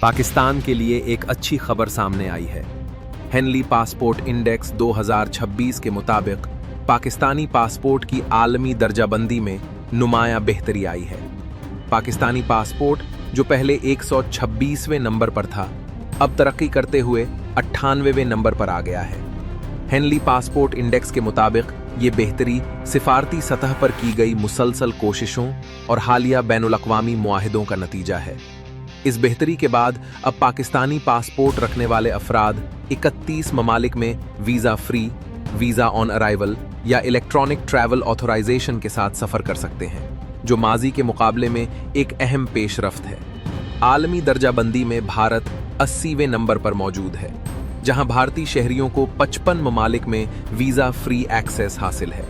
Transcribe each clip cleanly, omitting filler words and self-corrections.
पाकिस्तान के लिए एक अच्छी खबर सामने आई है। हेनली पासपोर्ट इंडेक्स 2026 के मुताबिक पाकिस्तानी पासपोर्ट की आलमी दर्जाबंदी में नुमायां बेहतरी आई है। पाकिस्तानी पासपोर्ट जो पहले 126वें नंबर पर था, अब तरक्की करते हुए 98वें नंबर पर आ गया है। हेनली पासपोर्ट इंडेक्स के मुताबिक ये बेहतरी सिफारती सतह पर की गई मुसलसल कोशिशों और हालिया बैनुल-अक़वामी मुआहिदों का नतीजा है। इस बेहतरी के बाद अब पाकिस्तानी पासपोर्ट रखने वाले अफराद 31 ममालिक में visa free, visa on arrival या इलेक्ट्रॉनिक ट्रैवल ऑथोराइजेशन के साथ सफ़र कर सकते हैं, जो माजी के मुकाबले में एक अहम पेशरफ्त है। आलमी दर्जाबंदी में भारत 80वें नंबर पर मौजूद है, जहां भारतीय शहरियों को 55 ममालिक में वीज़ा फ्री एक्सेस हासिल है।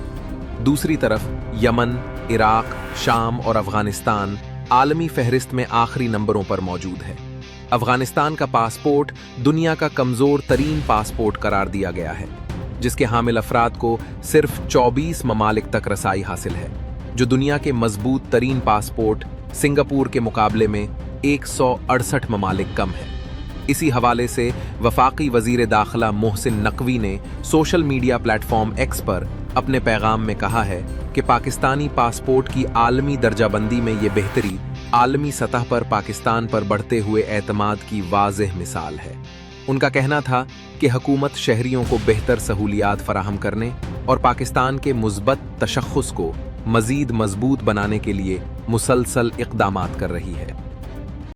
दूसरी तरफ यमन, इराक, शाम और अफगानिस्तान आलमी फहरिस्त में आखिरी नंबरों पर मौजूद है। अफगानिस्तान का पासपोर्ट दुनिया का कमज़ोर तरीन पासपोर्ट करार दिया गया है, जिसके हामिल अफराद को सिर्फ 24 ममालिक तक रसाई हासिल है, जो दुनिया के मजबूत तरीन पासपोर्ट सिंगापुर के मुकाबले में 168 ममालिक कम है। इसी हवाले से वफाकी वजीर दाखिला मोहसिन नकवी ने सोशल मीडिया प्लेटफॉर्म एक्स पर अपने पैगाम में कहा है कि पाकिस्तानी पासपोर्ट की आलमी दर्जाबंदी में ये बेहतरी आलमी सतह पर पाकिस्तान पर बढ़ते हुए एतमाद की वाज़ेह मिसाल है। उनका कहना था कि हुकूमत शहरियों को बेहतर सहूलियात फराहम करने और पाकिस्तान के मुस्बत तशख़्ख़ुस को मज़ीद मजबूत बनाने के लिए मुसलसल इक़दामात कर रही है।